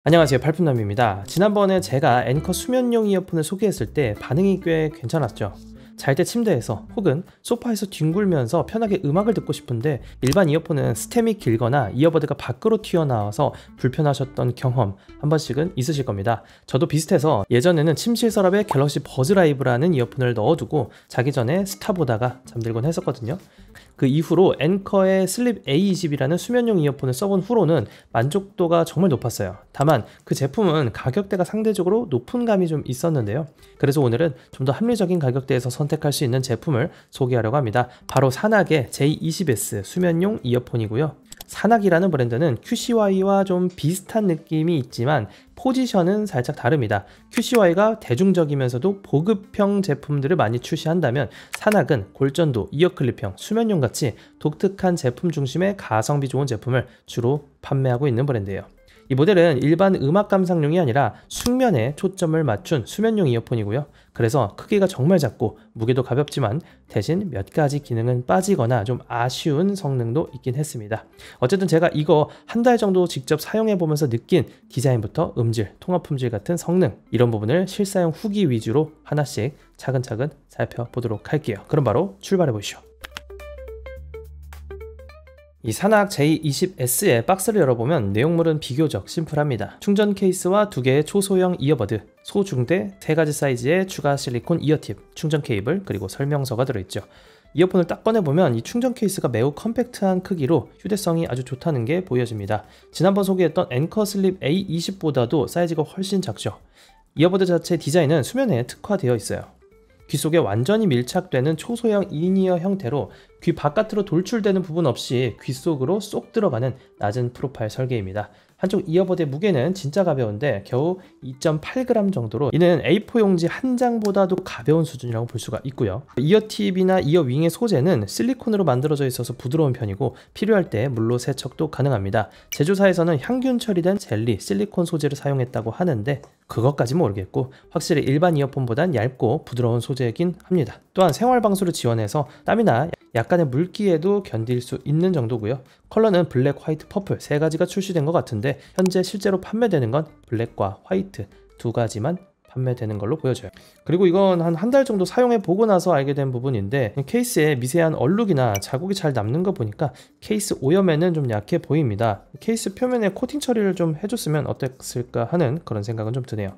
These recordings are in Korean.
안녕하세요, 팔품남입니다. 지난번에 제가 앵커 수면용 이어폰을 소개했을 때 반응이 꽤 괜찮았죠. 잘 때 침대에서 혹은 소파에서 뒹굴면서 편하게 음악을 듣고 싶은데 일반 이어폰은 스템이 길거나 이어버드가 밖으로 튀어나와서 불편하셨던 경험 한 번씩은 있으실 겁니다. 저도 비슷해서 예전에는 침실 서랍에 갤럭시 버즈라이브라는 이어폰을 넣어두고 자기 전에 스타 보다가 잠들곤 했었거든요. 그 이후로 앵커의 슬립 A20이라는 수면용 이어폰을 써본 후로는 만족도가 정말 높았어요. 다만 그 제품은 가격대가 상대적으로 높은 감이 좀 있었는데요. 그래서 오늘은 좀 더 합리적인 가격대에서 선택할 수 있는 제품을 소개하려고 합니다. 바로 사낙의 J20S 수면용 이어폰이고요. 사낙이라는 브랜드는 QCY와 좀 비슷한 느낌이 있지만 포지션은 살짝 다릅니다. QCY가 대중적이면서도 보급형 제품들을 많이 출시한다면 사낙은 골전도, 이어클립형, 수면용 같이 독특한 제품 중심의 가성비 좋은 제품을 주로 판매하고 있는 브랜드예요. 이 모델은 일반 음악 감상용이 아니라 숙면에 초점을 맞춘 수면용 이어폰이고요. 그래서 크기가 정말 작고 무게도 가볍지만 대신 몇 가지 기능은 빠지거나 좀 아쉬운 성능도 있긴 했습니다. 어쨌든 제가 이거 한 달 정도 직접 사용해 보면서 느낀 디자인부터 음질, 통합 품질 같은 성능 이런 부분을 실사용 후기 위주로 하나씩 차근차근 살펴보도록 할게요. 그럼 바로 출발해 보시죠. 이 사낙 J20S의 박스를 열어보면 내용물은 비교적 심플합니다. 충전 케이스와 두 개의 초소형 이어버드, 소중대 3가지 사이즈의 추가 실리콘 이어팁, 충전 케이블, 그리고 설명서가 들어있죠. 이어폰을 딱 꺼내보면 이 충전 케이스가 매우 컴팩트한 크기로 휴대성이 아주 좋다는 게 보여집니다. 지난번 소개했던 앵커 슬립 A20보다도 사이즈가 훨씬 작죠. 이어버드 자체 디자인은 수면에 특화되어 있어요. 귀 속에 완전히 밀착되는 초소형 인이어 형태로 귀 바깥으로 돌출되는 부분 없이 귀 속으로 쏙 들어가는 낮은 프로파일 설계입니다. 한쪽 이어버드의 무게는 진짜 가벼운데 겨우 2.8g 정도로 이는 A4 용지 한 장보다도 가벼운 수준이라고 볼 수가 있고요. 이어팁이나 이어윙의 소재는 실리콘으로 만들어져 있어서 부드러운 편이고 필요할 때 물로 세척도 가능합니다. 제조사에서는 향균 처리된 젤리, 실리콘 소재를 사용했다고 하는데 그것까지 모르겠고 확실히 일반 이어폰보단 얇고 부드러운 소재이긴 합니다. 또한 생활방수를 지원해서 땀이나 약간의 물기에도 견딜 수 있는 정도고요. 컬러는 블랙, 화이트, 퍼플 3가지가 출시된 것 같은데 현재 실제로 판매되는 건 블랙과 화이트 2가지만 판매되는 걸로 보여져요. 그리고 이건 한 달 정도 사용해 보고 나서 알게 된 부분인데 케이스에 미세한 얼룩이나 자국이 잘 남는 거 보니까 케이스 오염에는 좀 약해 보입니다. 케이스 표면에 코팅 처리를 좀 해줬으면 어땠을까 하는 그런 생각은 좀 드네요.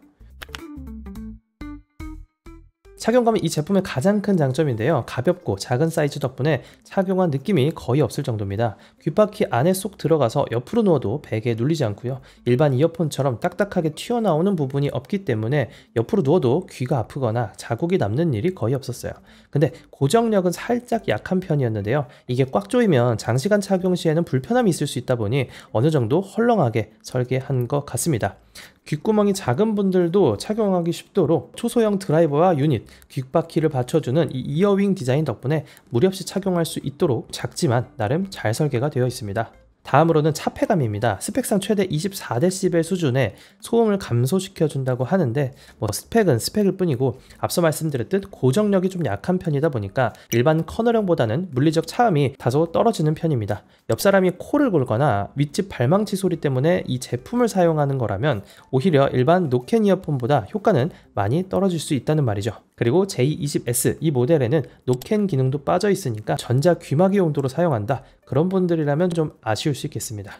착용감이 이 제품의 가장 큰 장점인데요. 가볍고 작은 사이즈 덕분에 착용한 느낌이 거의 없을 정도입니다. 귓바퀴 안에 쏙 들어가서 옆으로 누워도 베개에 눌리지 않고요. 일반 이어폰처럼 딱딱하게 튀어나오는 부분이 없기 때문에 옆으로 누워도 귀가 아프거나 자국이 남는 일이 거의 없었어요. 근데 고정력은 살짝 약한 편이었는데요. 이게 꽉 조이면 장시간 착용 시에는 불편함이 있을 수 있다 보니 어느 정도 헐렁하게 설계한 것 같습니다. 귓구멍이 작은 분들도 착용하기 쉽도록 초소형 드라이버와 유닛, 귓바퀴를 받쳐주는 이 이어윙 디자인 덕분에 무리 없이 착용할 수 있도록 작지만 나름 잘 설계가 되어 있습니다. 다음으로는 차폐감입니다. 스펙상 최대 24dB 수준의 소음을 감소시켜준다고 하는데 스펙은 스펙일 뿐이고 앞서 말씀드렸듯 고정력이 좀 약한 편이다 보니까 일반 커널형보다는 물리적 차음이 다소 떨어지는 편입니다. 옆 사람이 코를 골거나 윗집 발망치 소리 때문에 이 제품을 사용하는 거라면 오히려 일반 노캔 이어폰보다 효과는 많이 떨어질 수 있다는 말이죠. 그리고 J20S 이 모델에는 노캔 기능도 빠져 있으니까 전자 귀마개 용도로 사용한다 그런 분들이라면 좀 아쉬울 수 있겠습니다.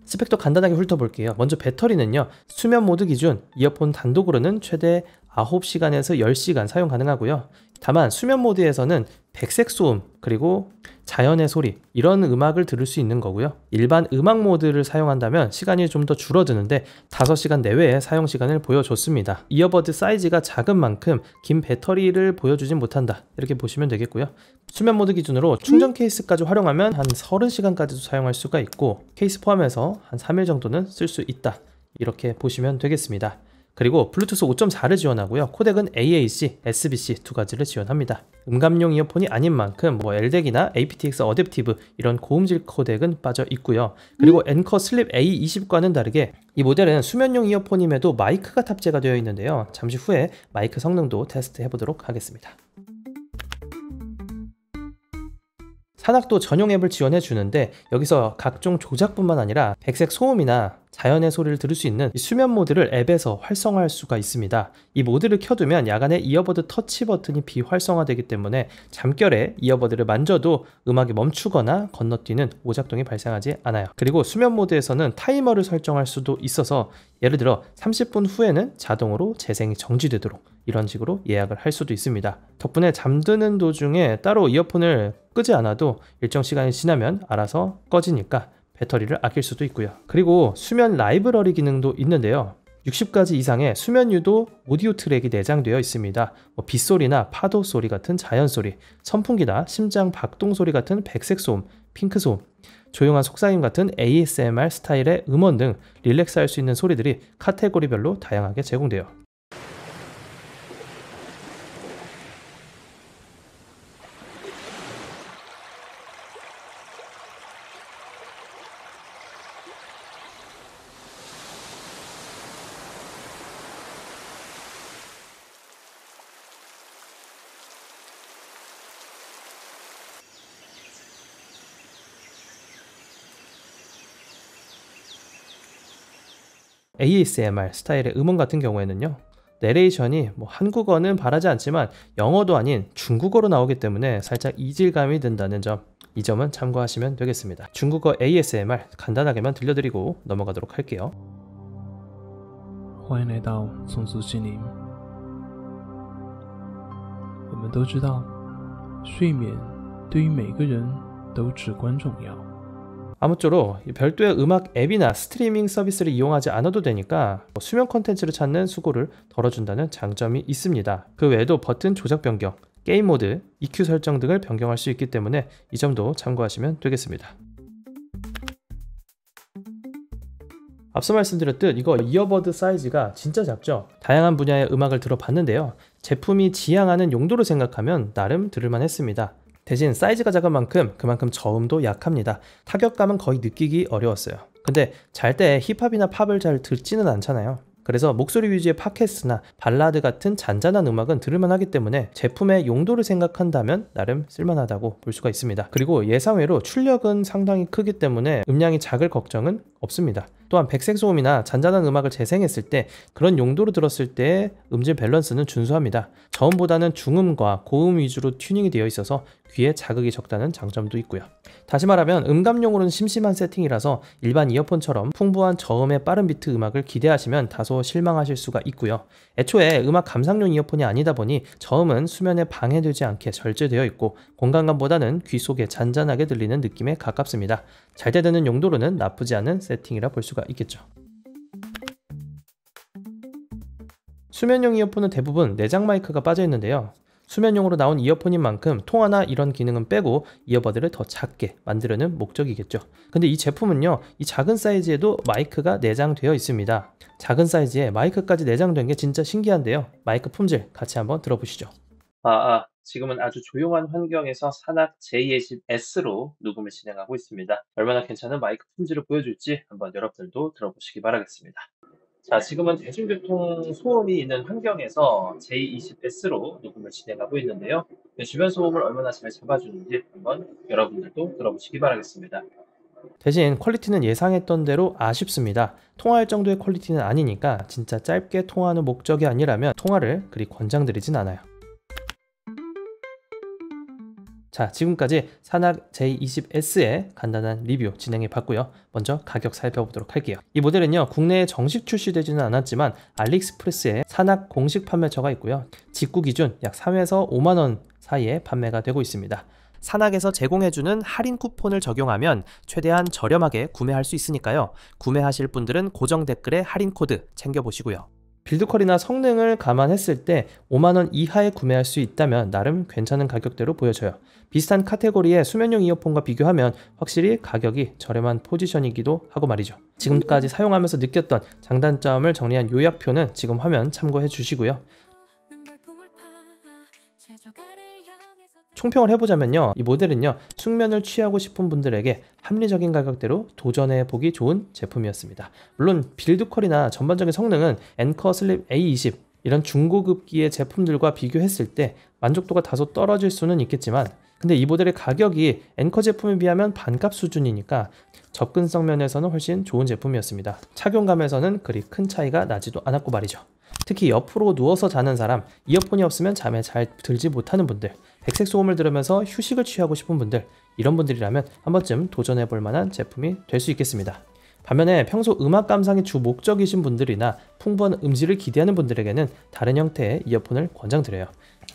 스펙도 간단하게 훑어볼게요. 먼저 배터리는요, 수면 모드 기준 이어폰 단독으로는 최대 9시간에서 10시간 사용 가능하고요. 다만 수면 모드에서는 백색 소음 그리고 자연의 소리 이런 음악을 들을 수 있는 거고요. 일반 음악 모드를 사용한다면 시간이 좀 더 줄어드는데 5시간 내외의 사용 시간을 보여줬습니다. 이어버드 사이즈가 작은 만큼 긴 배터리를 보여주진 못한다 이렇게 보시면 되겠고요. 수면 모드 기준으로 충전 케이스까지 활용하면 한 30시간까지도 사용할 수가 있고 케이스 포함해서 한 3일 정도는 쓸 수 있다 이렇게 보시면 되겠습니다. 그리고 블루투스 5.4를 지원하고요. 코덱은 AAC, SBC 2가지를 지원합니다. 음감용 이어폰이 아닌 만큼 LDAC이나 aptX 어댑티브 이런 고음질 코덱은 빠져 있고요. 그리고 앵커 슬립 A20과는 다르게 이 모델은 수면용 이어폰임에도 마이크가 탑재가 되어 있는데요. 잠시 후에 마이크 성능도 테스트 해보도록 하겠습니다. 산악도 전용 앱을 지원해 주는데 여기서 각종 조작뿐만 아니라 백색 소음이나 자연의 소리를 들을 수 있는 이 수면 모드를 앱에서 활성화할 수가 있습니다. 이 모드를 켜두면 야간에 이어버드 터치 버튼이 비활성화되기 때문에 잠결에 이어버드를 만져도 음악이 멈추거나 건너뛰는 오작동이 발생하지 않아요. 그리고 수면 모드에서는 타이머를 설정할 수도 있어서 예를 들어 30분 후에는 자동으로 재생이 정지되도록 이런 식으로 예약을 할 수도 있습니다. 덕분에 잠드는 도중에 따로 이어폰을 끄지 않아도 일정 시간이 지나면 알아서 꺼지니까 배터리를 아낄 수도 있고요. 그리고 수면 라이브러리 기능도 있는데요. 60가지 이상의 수면 유도 오디오 트랙이 내장되어 있습니다. 빗소리나 파도 소리 같은 자연 소리, 선풍기나 심장 박동 소리 같은 백색 소음, 핑크 소음, 조용한 속삭임 같은 ASMR 스타일의 음원 등 릴렉스할 수 있는 소리들이 카테고리별로 다양하게 제공돼요. ASMR 스타일의 음원 같은 경우에는요, 내레이션이 한국어는 바라지 않지만 영어도 아닌 중국어로 나오기 때문에 살짝 이질감이 든다는 점, 이 점은 참고하시면 되겠습니다. 중국어 ASMR 간단하게만 들려드리고 넘어가도록 할게요. 欢迎来到松苏心灵。我们都知道，睡眠对于每个人都至关重要。 아무쪼록 별도의 음악 앱이나 스트리밍 서비스를 이용하지 않아도 되니까 수면 콘텐츠를 찾는 수고를 덜어준다는 장점이 있습니다. 그 외에도 버튼 조작 변경, 게임 모드, EQ 설정 등을 변경할 수 있기 때문에 이 점도 참고하시면 되겠습니다. 앞서 말씀드렸듯 이거 이어버드 사이즈가 진짜 작죠. 다양한 분야의 음악을 들어봤는데요, 제품이 지향하는 용도를 생각하면 나름 들을만 했습니다. 대신 사이즈가 작은 만큼 그만큼 저음도 약합니다. 타격감은 거의 느끼기 어려웠어요. 근데 잘 때 힙합이나 팝을 잘 듣지는 않잖아요. 그래서 목소리 위주의 팟캐스트나 발라드 같은 잔잔한 음악은 들을만 하기 때문에 제품의 용도를 생각한다면 나름 쓸만하다고 볼 수가 있습니다. 그리고 예상외로 출력은 상당히 크기 때문에 음량이 작을 걱정은 없습니다. 또한 백색 소음이나 잔잔한 음악을 재생했을 때 그런 용도로 들었을 때 음질 밸런스는 준수합니다. 저음보다는 중음과 고음 위주로 튜닝이 되어 있어서 귀에 자극이 적다는 장점도 있고요. 다시 말하면 음감용으로는 심심한 세팅이라서 일반 이어폰처럼 풍부한 저음의 빠른 비트 음악을 기대하시면 다소 실망하실 수가 있고요. 애초에 음악 감상용 이어폰이 아니다 보니 저음은 수면에 방해되지 않게 절제되어 있고 공간감보다는 귀 속에 잔잔하게 들리는 느낌에 가깝습니다. 잘 때 듣는 용도로는 나쁘지 않은 세팅이라 볼 수가 있겠죠. 수면용 이어폰은 대부분 내장 마이크가 빠져 있는데요. 수면용으로 나온 이어폰인 만큼 통화나 이런 기능은 빼고 이어버드를 더 작게 만들려는 목적이겠죠. 근데 이 제품은요, 이 작은 사이즈에도 마이크가 내장되어 있습니다. 작은 사이즈에 마이크까지 내장된 게 진짜 신기한데요. 마이크 품질 같이 한번 들어보시죠. 지금은 아주 조용한 환경에서 산악 J20S로 녹음을 진행하고 있습니다. 얼마나 괜찮은 마이크 품질을 보여줄지 한번 여러분들도 들어보시기 바라겠습니다. 자, 지금은 대중교통 소음이 있는 환경에서 J20S로 녹음을 진행하고 있는데요. 주변 소음을 얼마나 잘 잡아주는지 한번 여러분들도 들어보시기 바라겠습니다. 대신 퀄리티는 예상했던 대로 아쉽습니다. 통화할 정도의 퀄리티는 아니니까 진짜 짧게 통화하는 목적이 아니라면 통화를 그리 권장드리진 않아요. 자, 지금까지 산악 J20S의 간단한 리뷰 진행해 봤고요. 먼저 가격 살펴보도록 할게요. 이 모델은요, 국내에 정식 출시되지는 않았지만 알리익스프레스에 산악 공식 판매처가 있고요. 직구 기준 약 3에서 5만원 사이에 판매가 되고 있습니다. 산악에서 제공해주는 할인 쿠폰을 적용하면 최대한 저렴하게 구매할 수 있으니까요. 구매하실 분들은 고정 댓글에 할인 코드 챙겨보시고요. 빌드퀄이나 성능을 감안했을 때 5만원 이하에 구매할 수 있다면 나름 괜찮은 가격대로 보여져요. 비슷한 카테고리의 수면용 이어폰과 비교하면 확실히 가격이 저렴한 포지션이기도 하고 말이죠. 지금까지 사용하면서 느꼈던 장단점을 정리한 요약표는 지금 화면 참고해 주시고요. 총평을 해보자면요, 이 모델은요, 숙면을 취하고 싶은 분들에게 합리적인 가격대로 도전해보기 좋은 제품이었습니다. 물론 빌드퀄이나 전반적인 성능은 엔커 슬립 A20 이런 중고급기의 제품들과 비교했을 때 만족도가 다소 떨어질 수는 있겠지만 근데 이 모델의 가격이 앵커 제품에 비하면 반값 수준이니까 접근성 면에서는 훨씬 좋은 제품이었습니다. 착용감에서는 그리 큰 차이가 나지도 않았고 말이죠. 특히 옆으로 누워서 자는 사람, 이어폰이 없으면 잠에 잘 들지 못하는 분들, 백색 소음을 들으면서 휴식을 취하고 싶은 분들, 이런 분들이라면 한 번쯤 도전해 볼 만한 제품이 될 수 있겠습니다. 반면에 평소 음악 감상이 주 목적이신 분들이나 풍부한 음질을 기대하는 분들에게는 다른 형태의 이어폰을 권장드려요.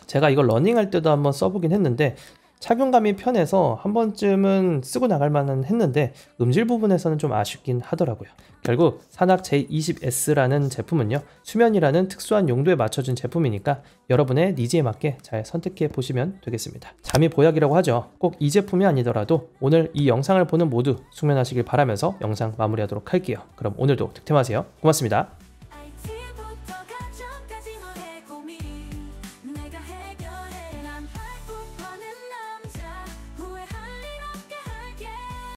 제가 이걸 러닝할 때도 한번 써보긴 했는데 착용감이 편해서 한 번쯤은 쓰고 나갈 만은 했는데 음질 부분에서는 좀 아쉽긴 하더라고요. 결국 산악 J20S라는 제품은요, 수면이라는 특수한 용도에 맞춰준 제품이니까 여러분의 니즈에 맞게 잘 선택해 보시면 되겠습니다. 잠이 보약이라고 하죠. 꼭 이 제품이 아니더라도 오늘 이 영상을 보는 모두 숙면하시길 바라면서 영상 마무리하도록 할게요. 그럼 오늘도 득템하세요. 고맙습니다.